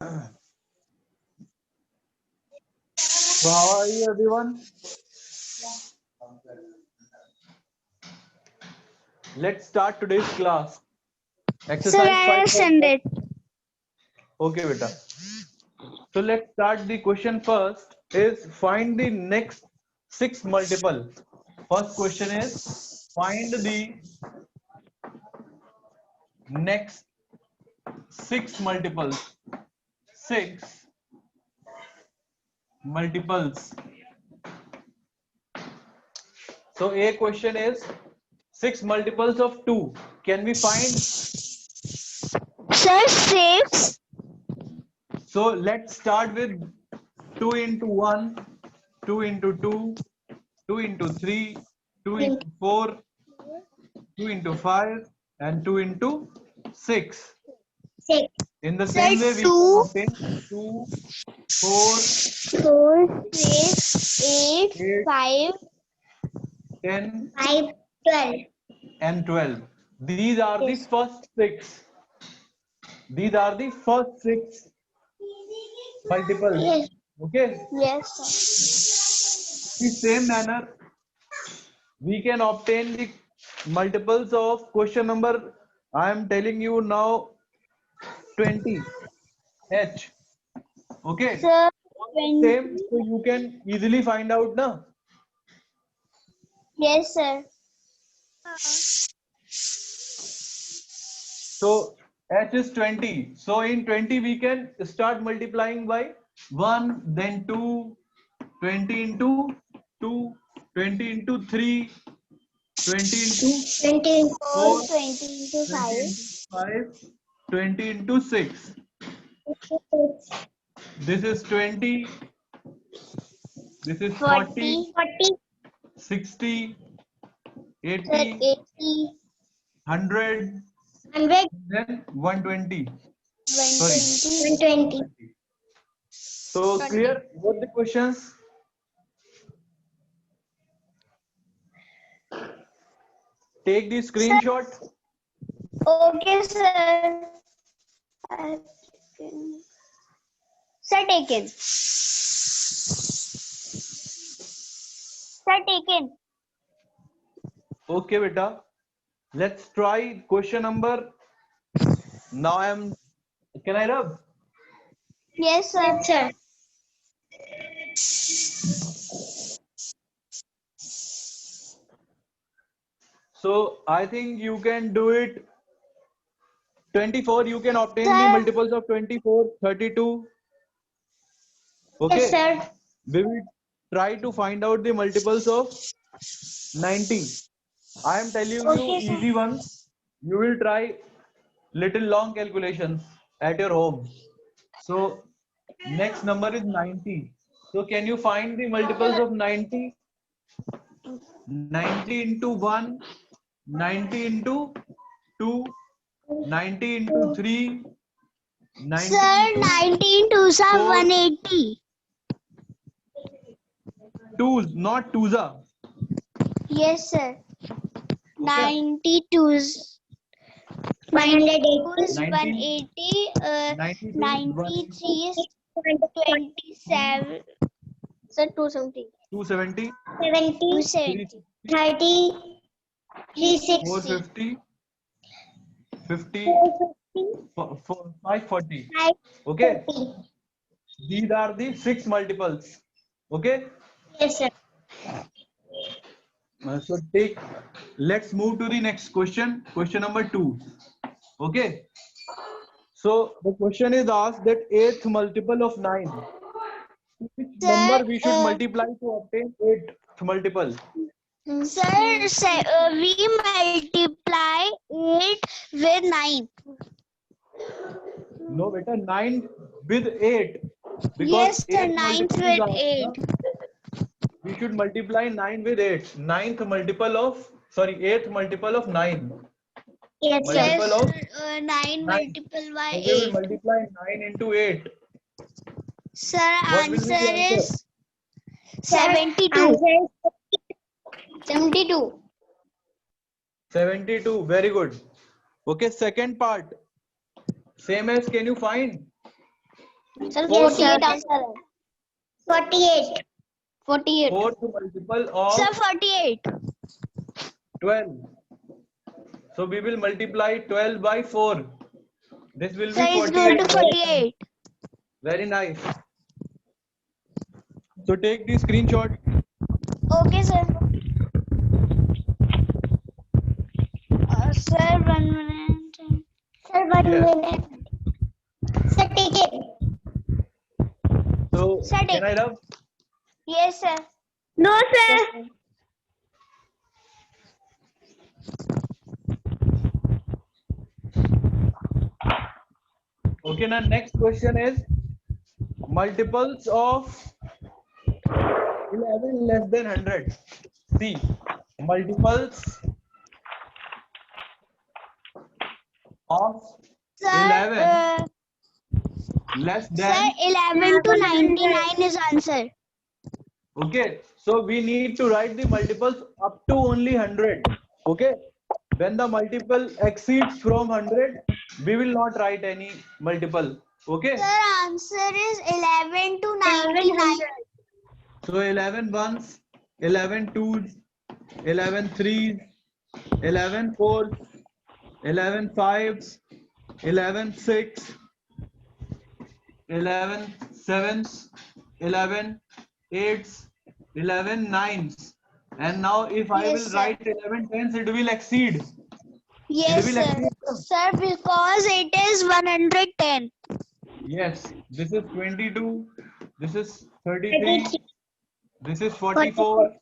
So how are you, everyone? Let's start today's class. Sir, Exercise I 5. have sent it. Okay, beta. So let's start the question first. Is find the next 6 multiple. First question is find the next 6 multiples. 6 multiples. So a question is 6 multiples of 2. Can we find? Sir, 6. So let's start with 2 into 1, 2 into 2, 2 into 3, 2 into 4, 2 into 5, and 2 into 6. 6. In the Sir, same way, we 2, can obtain 2, 4, 4, 6, 8, 8, 5, 10, 5, 12. and 12. These are the Yes. first 6. These are the first 6 multiples. Yes. Okay. Yes, sir. In the same manner, we can obtain the multiples of question number. I am telling you now 20 H. Okay. Sir, All the 20. same, so you can easily find out now. Yes, sir. So H is 20. So in 20 we can start multiplying by 1, then 2, 20 into 2, 20 into 3, 20 into 20 into 4, 20 into 5. 20 into 5, 20 into 6. This is 20, this is 40, 40. 60, Sir, 80, 80. 100, 100. then 120. Sorry. 120. So clear both the questions? Take the screenshot. Okay, sir. Sir, taken. Sir, taken. Okay, beta. Let's try question number. Now I am. Can I rub? Yes, sir. Yes, sir. So I think you can do it. 24. You can obtain the Sir. multiples of 24, 32. Okay. Yes, sir. We will try to find out the multiples of 90. I am telling you Okay, sir. easy ones. You will try little long calculations at your home. So next number is 90. So can you find the multiples of 90? 90 into 1, 90 into 2, 90 into 3, 90 Sir, into 19 twos are 4, 180. 2s, not 2s. Yes, sir. Okay. 92s. 180 is 90, 180. 92 is 93 is 27. Sir, 270. 270, 70. 270. 30. 360. 450, 50, 540. Okay. These are the 6 multiples. Okay. Yes, sir. So let's move to the next question. Question number 2. Okay. So the question is asked that 8th multiple of 9. Which Sir, number we should multiply to obtain 8th multiple? Sir, we multiply 8 with 9. No, beta, 9 with 8. Because Yes, sir, 8th 9 multiple with is asked, 8. na? We should multiply 9 with 8. 9th multiple of, sorry, 8th multiple of 9. Yes, Multiple of 9 9. multiple by So we will 8. multiply 9 into 8. Sir, What will be answer the answer? is 72. 72. 72. Very good. Okay, second part. Same as can you find? Sir, Fourth 48 multiple- answer है. 48. 48. Fourth multiple of Sir, 48. 12. So we will multiply 12 by 4. This will Sir, be it's going 48. to 48. Very nice. So take the screenshot. Okay, sir. Sir, 1 minute. Sir, 1 Yes. minute. Sir, take it. So Sir, take can I rub? Yes, sir. No, sir. Okay, now next question is multiples of 11 less than 100. See, multiples of Sir, 11 less sir, than. 11 to 99 is answer. Okay, so we need to write the multiples up to only 100. Okay, when the multiple exceeds from 100, we will not write any multiple. Okay, Sir, answer is 11 to 99. so 11 ones, 11 twos, 11 threes, 11 fours, 11 fives, 11 six, 11 sevens, 11 eights, 11 nines. And now if I Yes, will sir. write 11 tens, it will exceed. Yes, will sir. exceed. Sir, because it is 110. Yes, this is 22, this is 33, this is 44,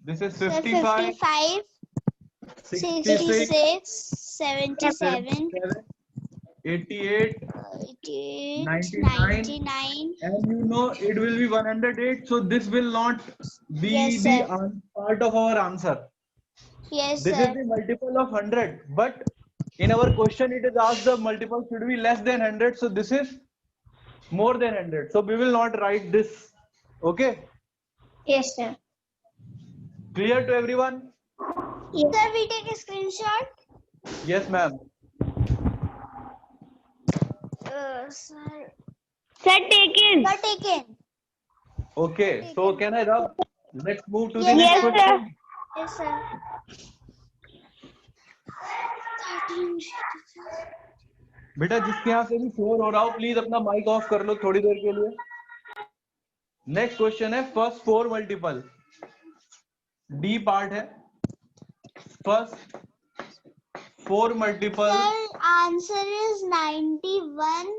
this is Sir, 55, 55, 66, 66, 77, 77, 88, 88, 99, 99. and you know it will be 108. So this will not be Yes, the sir. part of our answer. Yes, This sir. is the multiple of 100, but in our question it is asked the multiple should be less than 100. So this is more than 100. So we will not write this. Okay, Yes, sir. clear to everyone? Yes. Sir, we take a screenshot. Yes, ma'am. Sir. Sir, taken. Sir, taken. Okay, so can I rub? Let's move to the Yes, next sir. question. Yes, sir. 13. बेटा जिसके यहाँ से भी शोर हो रहा हो please अपना माइक ऑफ कर लो थोड़ी देर के लिए. नेक्स्ट क्वेश्चन है फर्स्ट 4 मल्टीपल. डी पार्ट है. First 4 multiple. Sir, answer is 91.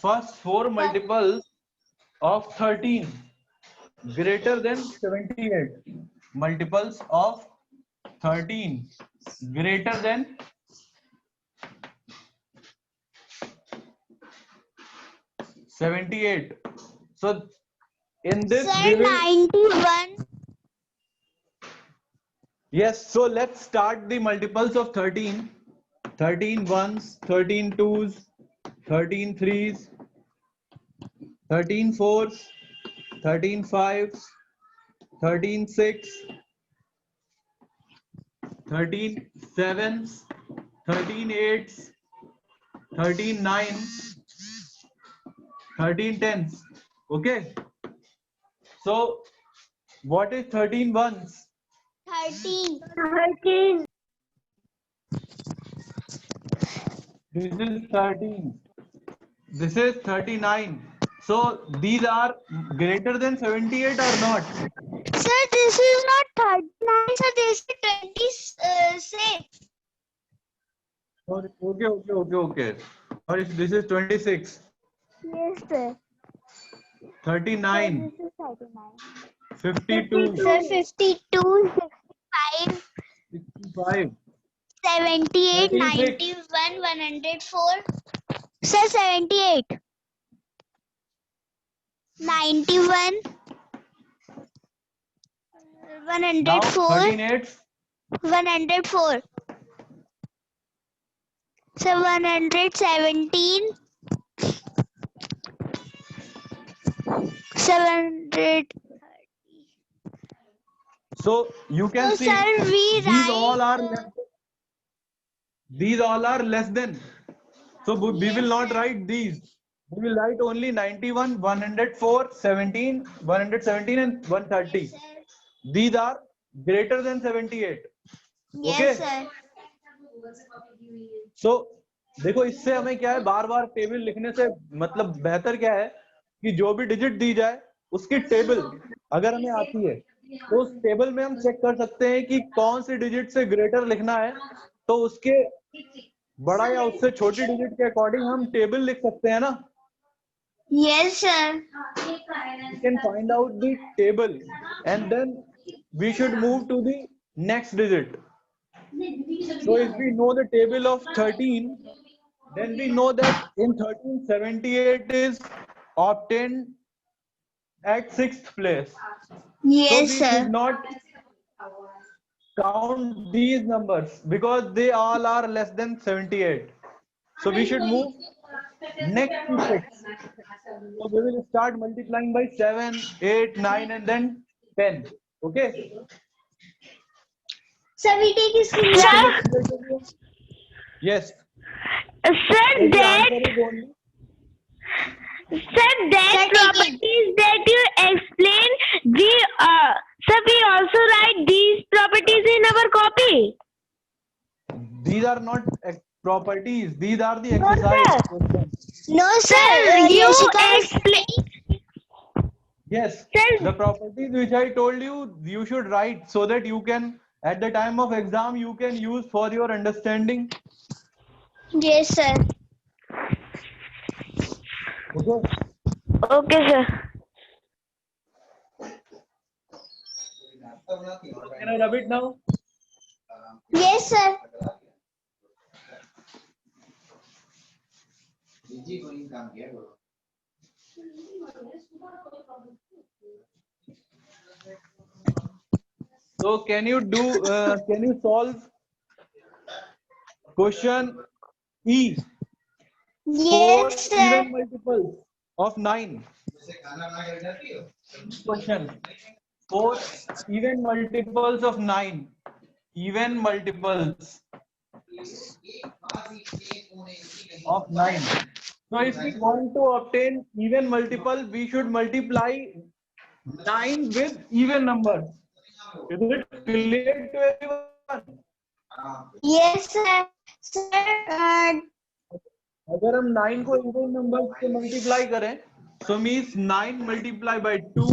First 4 multiples of 13 greater than 78. Multiples of 13 greater than 78. So in this we Sir, will, 91. yes, so let's start the multiples of 13. 13 ones, 13 twos, 13 threes, 13 fours, 13 fives, 13 six, 13 sevens, 13 eights, 13 nines, 13 tens. Okay. So what is 13 ones? 13. 13. This is 13. This is 39. So these are greater than 78 or not? Sir, this is not 39. Sir, this is 26. Okay. Or if this is 26, Yes, sir. 39, This is 39. 52, Sir, 52, 65, 65, 78, 36. 91, 104. Sir, 78. 91, Now 104, 13 eights. 104. So 117, 700. So you can So see sir, we these write. all are less than. These all are less than. So we will not write these. We will write only 91, 104, 17, 117 and 130. These are greater than 78. Okay? Yes, sir. So देखो इससे हमें क्या है, बार बार table लिखने से मतलब बेहतर क्या है कि जो भी डिजिट दी जाए उसकी टेबल अगर हमें आती है तो उस टेबल में हम चेक कर सकते हैं कि कौन सी डिजिट से ग्रेटर लिखना है, तो उसके बड़ा या उससे छोटी डिजिट के अकॉर्डिंग हम टेबल लिख सकते हैं ना. Yes, sir. We can find out the table and then we should move to the next digit. So if we know the table of 13, then we know that in 13, 78 is obtained at 6th place. Yes, So we sir. should not count these numbers because they all are less than 78. So we should move next to 6. So we will start multiplying by 7, 8, 9 and then 10. Okay? Sir, we take a Question screenshot. is clear to you? Yes. Sir, So the that answer is only properties that you explain, we also write these properties in our copy. these are not properties. These are the exercise questions. No, sir. You explain. Yes. Sir. The properties which I told you, you should write so that you can, at the time of exam, you can use for your understanding. Yes, sir. Okay. Okay, sir. Can I rub it now? Yes, sir. So can you solve question E? Yes, Four sir. even multiples of 9. Question. 4 even multiples of 9. Even multiples of 9. So if we want to obtain even multiple, we should multiply 9 with even numbers. Is it clear to everyone? Yes, sir. Sir, अगर हम 9 को even number से multiply करें, so means 9 multiply by 2,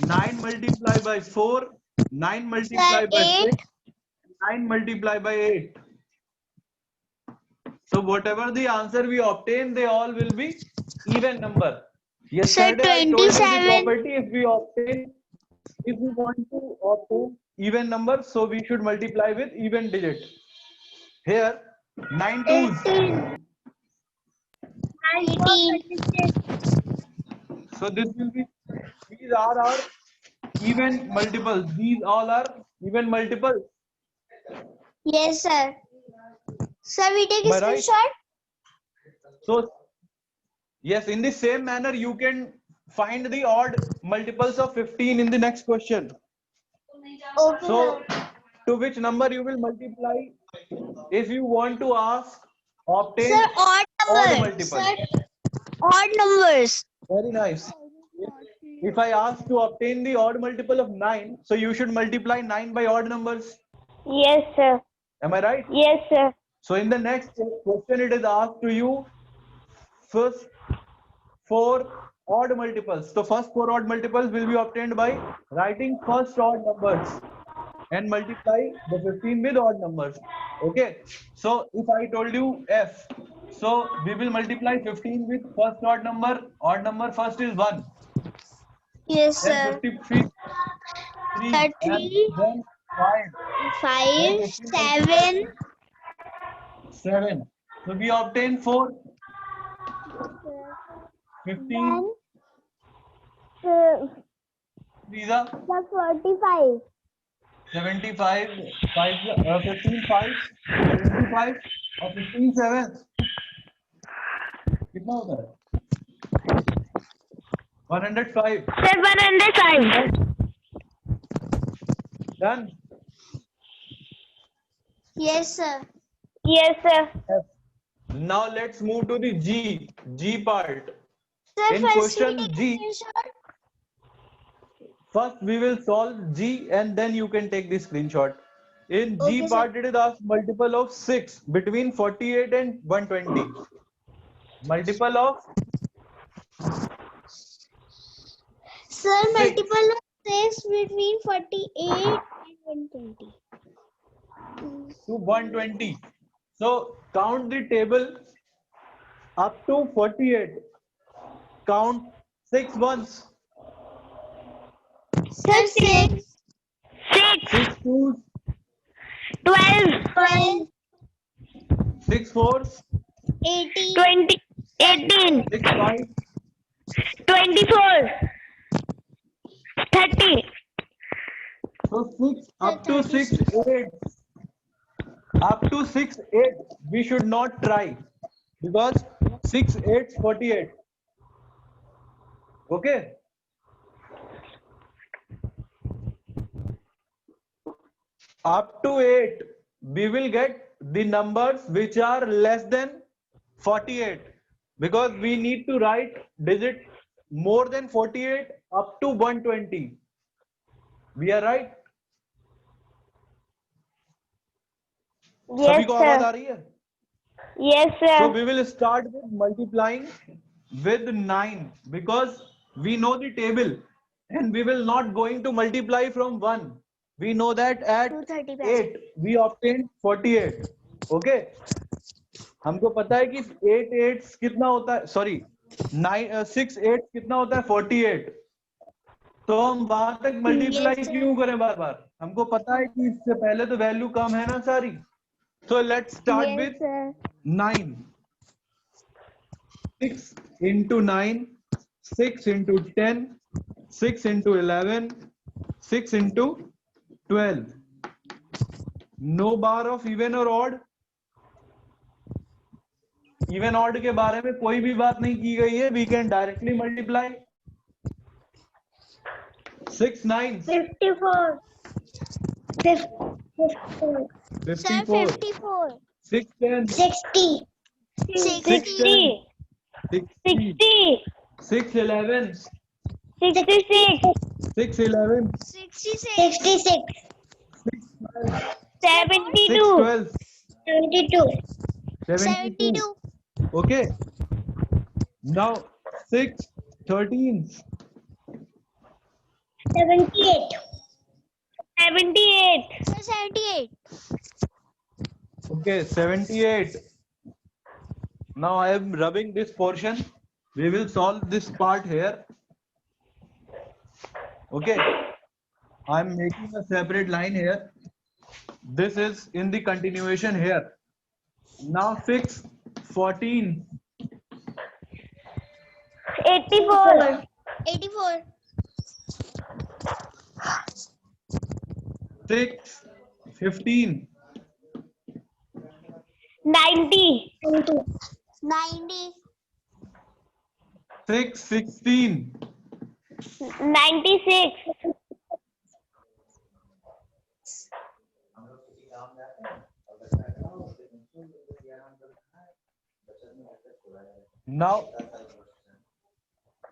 9 multiply by 4, 9 multiply by 6, 9 multiply by 8. So whatever the answer we obtain, they all will be even number. Yesterday I told you the 27. property if we want to obtain even number, so we should multiply with even digit. Here 9 twos. 18. So this will be, these are our even multiples. These all are even multiples. Yes, sir. Sir, we take a Am I right? screenshot. So yes, in the same manner you can find the odd multiples of 15 in the next question. Okay, So sir. to which number you will multiply if you want to ask obtain Sir, odd odd numbers. multiple. Sir, odd numbers. Very nice. If I ask to obtain the odd multiple of 9, so you should multiply 9 by odd numbers. Yes, sir. Am I right? Yes, sir. So in the next question, it is asked to you first 4 odd multiples. So first 4 odd multiples will be obtained by writing first odd numbers and multiply the 15 with odd numbers. Okay. So if I told you F, so we will multiply 15 with first odd number. Odd number first is 1. Yes, Then sir. 53, 3, and 30, then 5. 5, 7. 7. So we obtain 4. 15. These are 45. 75. 15 5. 75 और 15 7. कितना होता है? 105. Sir, 105. Now let's move to the G part. Sir, In first we question take a G, screenshot. first we will solve G and then you can take the screenshot. In G Okay, sir. part, it is asked multiple of 6 between 48 and 120. Multiple of Sir, 6 multiple of 6 between 48 and 120. to 120. So count the table up to 48. Count 6 once. Sir, 6, 6, 6 twos, 12, 12, 6 fours, 18, 20, 18, 6 fives, 24, 30. so 6 up to 6 8. Up to 6 8 we should not try because 6 8 48. Okay. Up to 8 we will get the numbers which are less than 48 because we need to write digit more than 48 up to 120. We are right? सभी Yes, को आवाज आ sir. रही है? Yes, So sir. we will start with multiplying with 9 because we know the table and we will not going to multiply from 1. We know that at 230 8 we obtained 48. Okay. हमको पता है कि 8 8 कितना होता है, सॉरी 9 6 8 कितना होता है 48. तो हम वहां तक मल्टीप्लाई Yes, sir. क्यों करें बार बार? हमको पता है कि इससे पहले तो वैल्यू कम है ना सारी. So let's start Yes, with sir. 9. 6 into 9, 6 into 10, 6 into 11, 6 into 12. No bar of even or odd. Even odd के बारे में कोई भी बात नहीं की गई है. We can directly multiply. 6 9 54. 54. Sir, 54. 54. 6 10 60. 60, 60 60, 6 11 66, 6 11 66. 6 12 6 72, 12 72. 72. Okay. Now 6 13 78. 78, Sir, 78. Okay, 78. Now I am rubbing this portion. We will solve this part here. Okay. I am making a separate line here. This is in the continuation here. Now 6 14 84, 84. 6 15 90, 90. 6 16 96, Now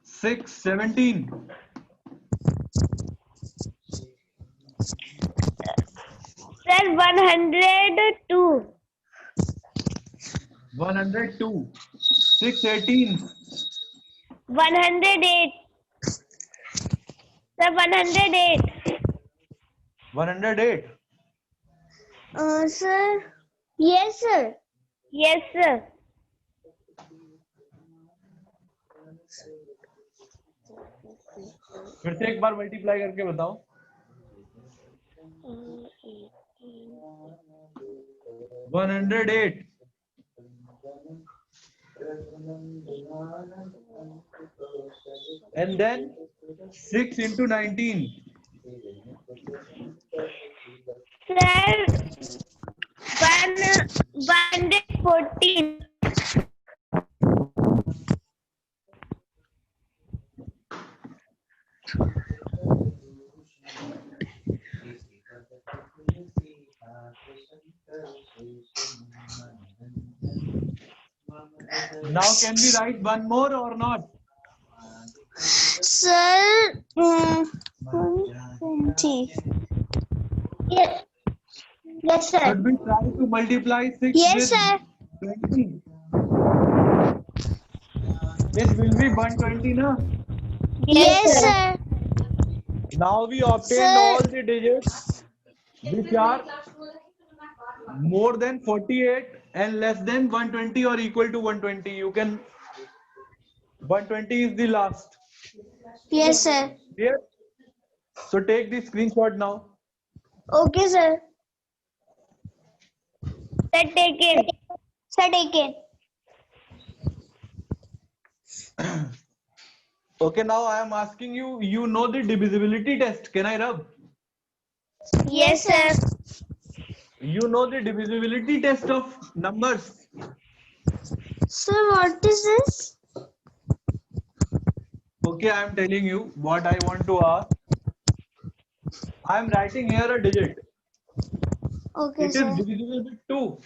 6 17 sir, 102, 102 6 18 108, sir, 108, 108 Sir. Yes, sir. yes, sir. फिर से एक बार multiply करके बताओ. 108 and then 6 into 19 Sir, 114, Now can we write one more or not? Sir, 120. Yes. Yes, sir. Should we try to multiply 6 Yes, with sir. 20? It will be 120 na? Yes, sir. Now we obtained Sir. all the digits which are more than 48 and less than 120 or equal to 120. You can 120 is the last. Yes, sir. Clear? So take the screenshot now. Okay, sir. Sir, take it. Sir, take it. Okay, now I am asking you, you know the divisibility test. Can I rub? Yes, sir. You know the divisibility test of numbers. Sir, what is this? Okay, I am telling you what I want to ask. I am writing here a digit. Okay, It is sir. divisible with 2.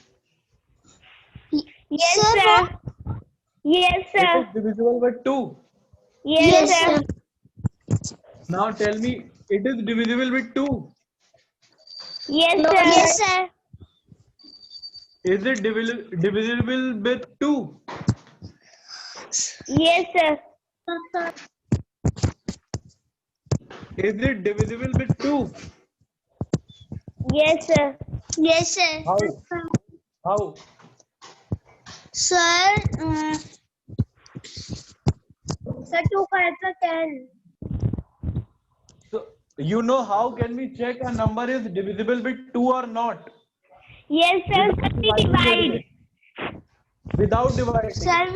Yes, Sir, sir. what? Yes, It sir. is divisible with 2. Yes, Yes, sir. sir. Now tell me, it is divisible with 2. Yes, sir. Yes, sir. Is it divisible with 2? Yes, sir. Is it divisible with 2? Yes, sir. Yes, sir. How? How? Sir, sir, 2 5 10. So, you know how can we check a number is divisible with 2 or not? Yes, sir. Without Sir, we dividing the divide. digit. Without dividing. Sir,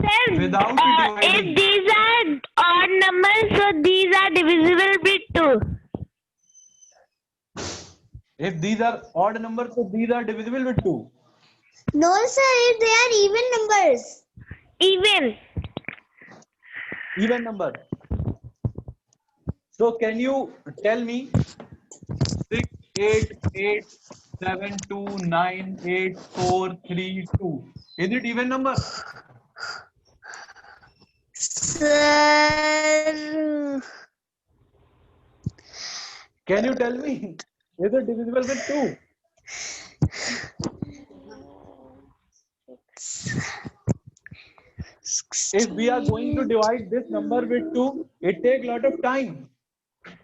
Sir, Without if dividing. these are odd numbers, so these are divisible with 2. If these are odd numbers, so these are divisible with 2. no, sir, if they are even numbers. Even. Even number. So can you tell me 6, 8, 8, 7, 2, 9, 8, 4, 3, 2. Is it even number? Sir, Can you tell me? Is it divisible with 2? If we are going to divide this number with 2, it takes a lot of time.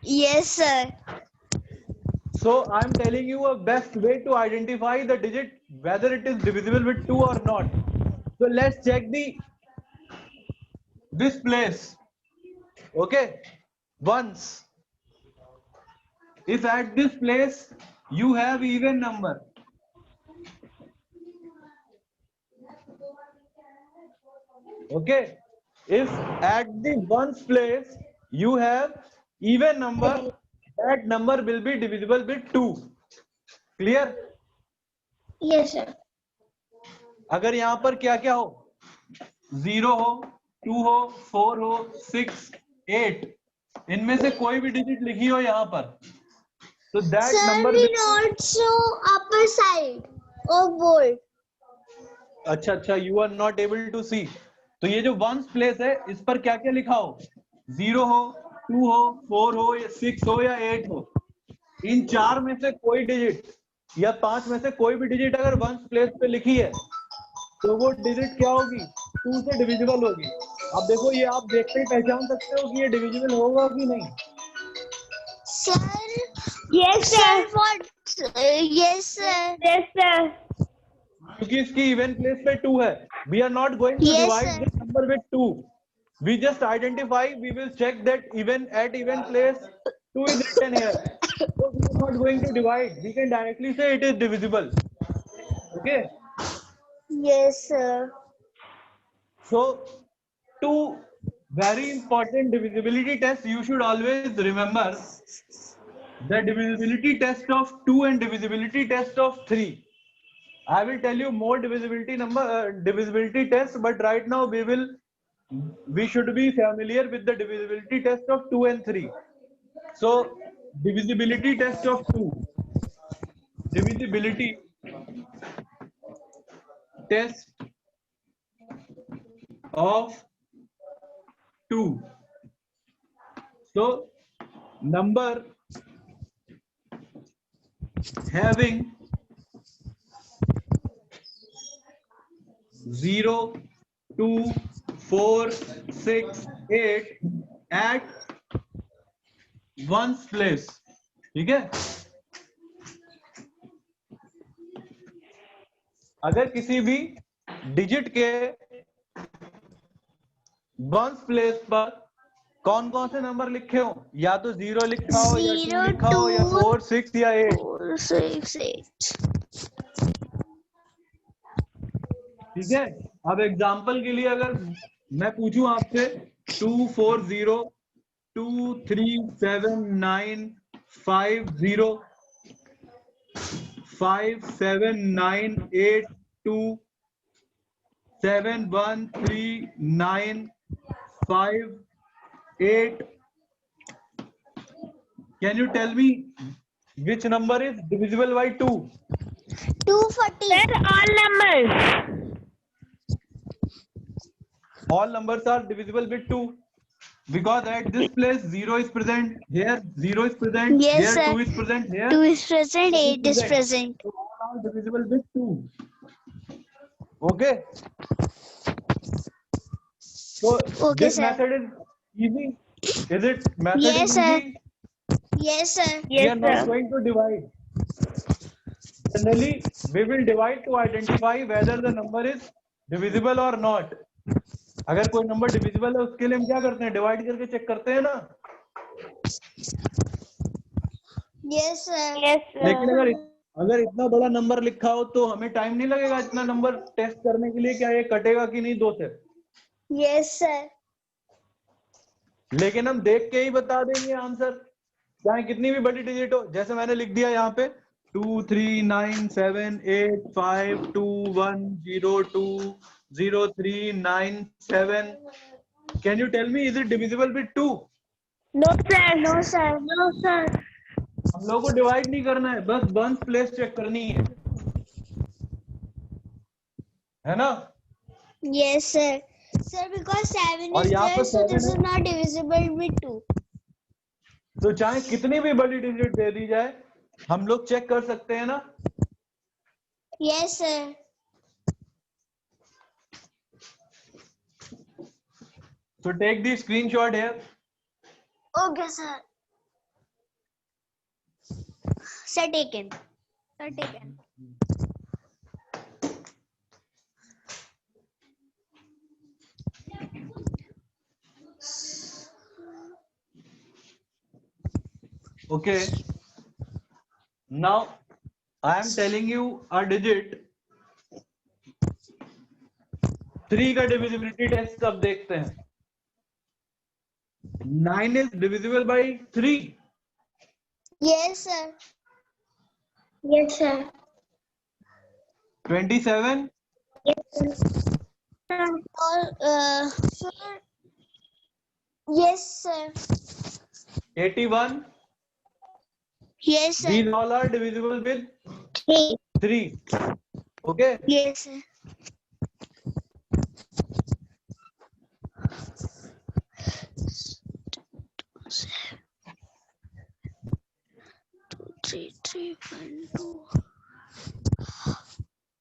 yes, sir. So I'm telling you a best way to identify the digit whether it is divisible with 2 or not. So let's check this place. Okay. Once. If at this place you have even number. Okay. If at the ones place you have even number, that number will be divisible with 2. Clear? Yes, sir. अगर यहाँ पर क्या क्या हो 0 हो 2 हो 4 हो 6 8 इनमें से कोई भी डिजिट लिखी हो यहाँ पर तो that Sir, number we not show upper side of board. अच्छा अच्छा you are not able to see तो ये जो वंस प्लेस है इस पर क्या क्या लिखा हो 0 हो 2 हो 4 हो या 6 हो या 8 हो इन 4 में से कोई डिजिट या 5 में से कोई भी डिजिट अगर वंस प्लेस पे लिखी है तो वो डिजिट क्या होगी 2 से डिविजिबल होगी अब देखो ये आप देखते ही पहचान सकते हो कि ये डिविजिबल होगा कि नहीं Sir, Yes, sir, sir. what? Yes, sir. Yes, sir. क्योंकि इसकी इवन प्लेस पे 2 है we are not going to Yes, divide sir. This number with 2 we just identify we will check that even at even place 2 is written here so we are not going to divide we can directly say it is divisible okay Yes, sir. so two very important divisibility tests you should always remember the divisibility test of 2 and divisibility test of 3 I will tell you more divisibility tests but right now we should be familiar with the divisibility test of 2 and 3 so divisibility test of 2 divisibility test of 2. So number having 0, 2, 4, 6, 8 at one's place. ठीक है? अगर किसी भी digit के ones place पर कौन कौन से नंबर लिखे हो, या तो 0 लिखा हो या 2 0, लिखा हो या 4, 6 या 8, 4, 6, 8. ठीक है? अब एग्जांपल के लिए अगर मैं पूछूं आपसे 2, 4, 0, 2, 3, 7, 9, 5, 0, 5, 7, 9, 8, 2, 7, 1, 3, 9, 5, 8. Can you tell me which number is divisible by 2? 240. Sir, all numbers. All numbers are divisible with 2 because at this place 0 is present, here 0 is present, Yes, here sir. 2 is present, here 2 is present, 8 is present. So all are divisible with 2. Okay. So Okay, this sir. method is easy. Is it method Yes, is sir. easy? Yes, sir. We are Yes, not sir. going to divide. Generally, we will divide to identify whether the number is divisible or not. अगर कोई number divisible है उसके लिए हम क्या करते हैं, divide करके चेक करते हैं ना. Yes, sir. Yes, sir. लेकिन अगर इतना बड़ा नंबर लिखा हो तो हमें टाइम नहीं लगेगा इतना नंबर टेस्ट करने के लिए, क्या ये कटेगा कि नहीं 2 से. Yes, sir. लेकिन हम देख के ही बता देंगे आंसर, चाहे कितनी भी बड़ी डिजिट हो. जैसे मैंने लिख दिया यहाँ पे 2, 3, 9, 7, 8, 5, 2, 1, 0, 2, 0, 3, 9, 7. Can you tell me is it divisible with 2? No, sir. No, sir. No, sir. हम लोगों को डिवाइड नहीं करना है, बस वंस प्लेस चेक करनी है ना? Yes, sir. Sir, because 7 और is यहाँ there, पर so 7 this है. is not divisible with 2. तो चाहे कितनी भी बड़ी डिजिट दे दी जाए हम लोग चेक कर सकते हैं ना. Yes, sir. So take the screenshot here. Okay, sir. Sir, taken. Sir, taken. Okay. Now I am telling you a digit. 3 का डिविजिबिलिटी टेस्ट कब देखते हैं? 9 is divisible by 3. Yes, sir. Yes, sir. 27. Or, sir. Yes, sir. 81. Yes, sir. These all are divisible with 3. 3. Okay. Yes, sir. Three, 1, 2.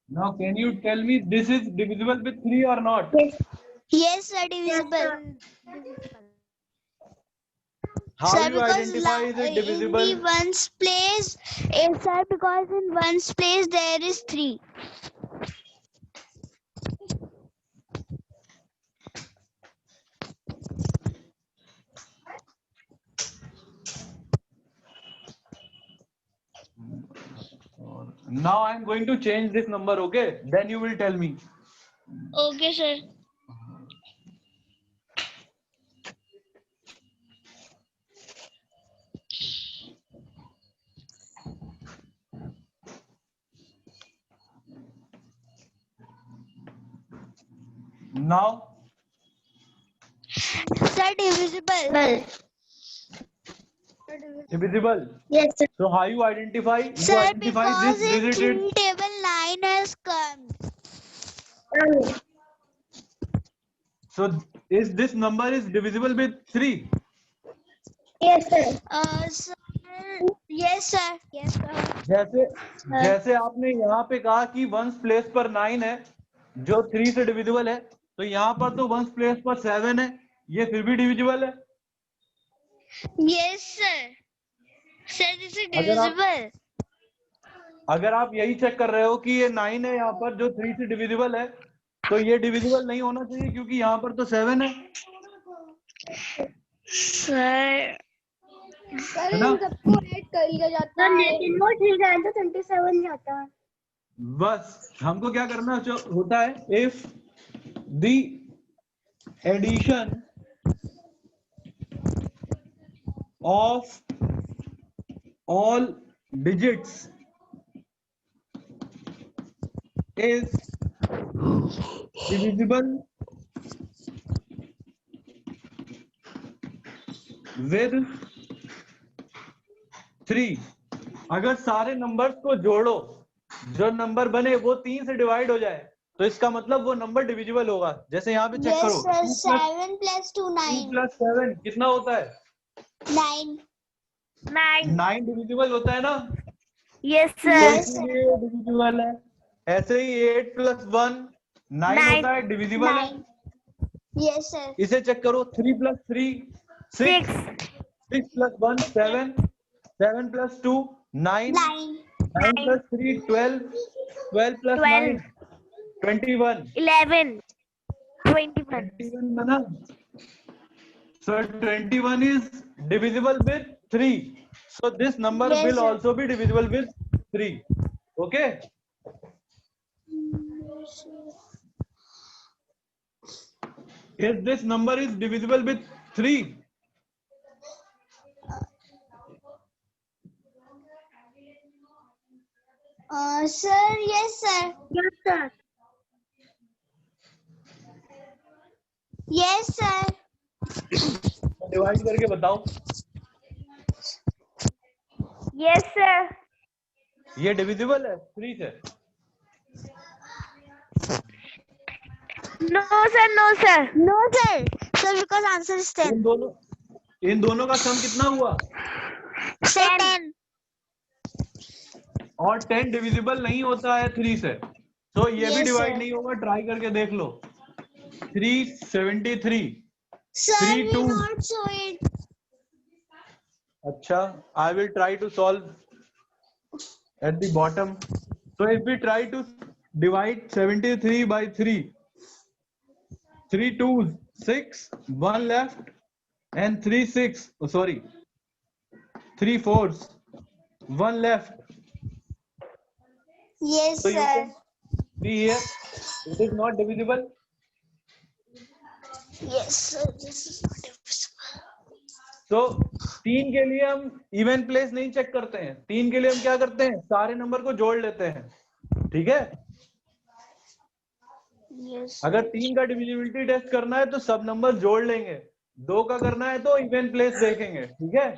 Now can you tell me this is divisible with 3 or not? Yes, sir, divisible. How Sir, you identify is it divisible? in the ones place, sir, because in ones place there is 3. Now I am going to change this number, okay? Then you will tell me. Okay, sir. Now, Sir, divisible. divisible. Yes, sir. So how you identify? You Sir, identify because this in digit. table 9 has come. So is this number is divisible with 3? Yes, sir. Sir, yes, sir. Yes, sir. जैसे आपने यहाँ पे कहा कि ones place पर 9 है जो 3 से डिविजिबल है, तो यहाँ पर तो वंस प्लेस पर 7 है, ये फिर भी डिविजिबल है। Yes, sir. Sir, this is अगर आप divisible. अगर आप यही चेक कर रहे हो कि ये 9 है यहाँ पर जो 3 से डिविजिबल है, तो ये डिविजिबल नहीं होना चाहिए क्योंकि यहाँ पर तो 7 है। Sir. है ना? सबको ऐड कर लिया जाता है, लेकिन वो 3 है तो 27 जाता है। बस हमको क्या करना होता है, if the addition of all digits is divisible with 3। अगर सारे नंबर्स को जोड़ो, जो नंबर बने वो 3 से डिवाइड हो जाए, तो इसका मतलब वो नंबर डिविजिबल होगा। जैसे यहाँ पे चेक Yes, करो, sir. 7 plus 2, 2 9. plus 7 कितना होता है? 9. 9 डिविजिबल होता है ना, Yes, तो sir. Yes, sir. इसलिए डिविजिबल है। ऐसे ही 8 plus 1 9 होता है, डिविजिबल है। 9. Yes, sir. इसे चेक करो, 3 plus 3 6, 6 plus 1 7, 7 plus 2 9, 9. 9 plus 3 12, 12 plus 9 21, 11, 21. 21 बना। So 21 is divisible with 3. So this number Yes, will sir. also be divisible with 3. Okay? If this number is divisible with 3, Sir, yes, sir. Yes, sir. Yes, sir. Divide करके बताओ। Yes, sir. ये divisible है 3 से? No, sir. No, sir. No, sir. Sir, because answer is 10. इन दोनों का सम कितना हुआ? Sir, 10. और 10 डिविजिबल नहीं होता है 3 से, तो ये भी Yes, डिवाइड sir. नहीं होगा। ट्राई करके देख लो। 373 Sir, 3 we 2। not show it. अच्छा, I will try to solve at the bottom. So if we try to divide 73 by 3, 3 2s 6, 1 left, and 3 6. Oh, sorry, 3 4s, 1 left. Yes, So you sir. can see here, it is not divisible. Yes, sir. This is not divisible. तो 3 के लिए हम even place नहीं check करते हैं। 3 के लिए हम क्या करते हैं, सारे नंबर को जोड़ लेते हैं। ठीक है? Yes. अगर 3 का डिविजिबिलिटी टेस्ट करना है तो सब नंबर जोड़ लेंगे, 2 का करना है तो इवन प्लेस देखेंगे। ठीक है?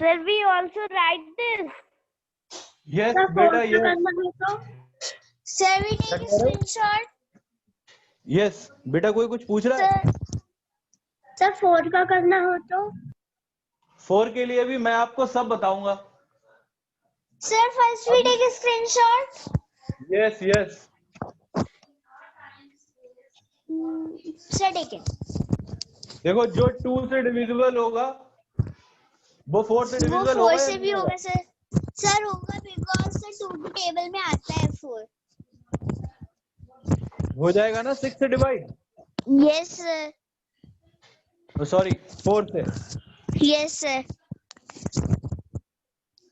Sir, we also write this. Yes बेटा, yes Sir, we take a screenshot. Yes बेटा। कोई कुछ पूछ रहा है? Sir, 4 का करना हो तो? 4 के लिए भी मैं आपको सब बताऊंगा। Sir, first we take a screenshot. Yes yes Sir, take it. देखो, जो 2 से डिविजिबल होगा वो 4 से वो डिविजिबल 4 होगा से या भी नहीं होगा सर। सर होगा बिकॉज सर 2 टू टेबल में आता है 4। हो जाएगा ना 6 से डिवाइड? Yes sir. सॉरी, 4 से। Yes sir.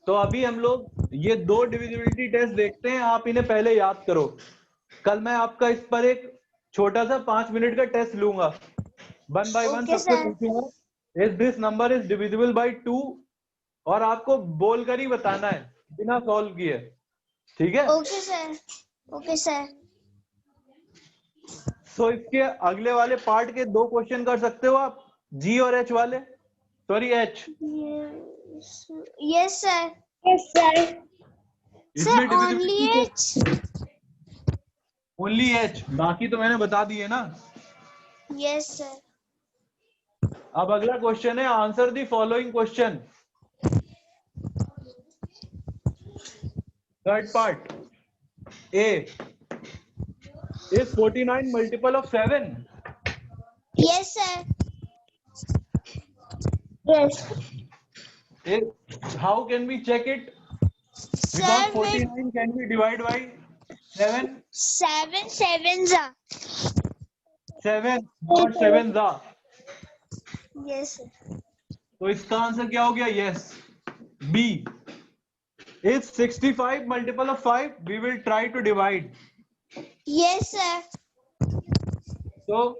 तो अभी हम लोग ये 2 डिविजिबिलिटी टेस्ट देखते हैं। आप इन्हें पहले याद करो। कल मैं आपका इस पर एक छोटा सा 5 मिनट का टेस्ट लूंगा। 1 by 1 Okay, सबसे sir. पूछूंगा, is this number is divisible by 2, और आपको बोलकर ही बताना है बिना सॉल्व किए। ठीक है? Okay sir. Okay sir. So इसके अगले वाले पार्ट के 2 क्वेश्चन कर सकते हो आप, जी और एच वाले। Sorry, H. Yes sir. Yes sir. Sir, इसमें only divisibility H. Only H, बाकी तो मैंने बता दिए ना। Yes, sir. अब अगला क्वेश्चन है, answer the following question. Third part, A, is 49 multiple of 7? Yes, sir. Yes. How can we check it? Sir, Because with 49 can be divided by 7. 7 sevens are. 7 not 7 जा। Yes, sir. तो इसका answer क्या हो गया? Yes, B. Is 65 multiple of 5? We will try to divide. Yes, sir. So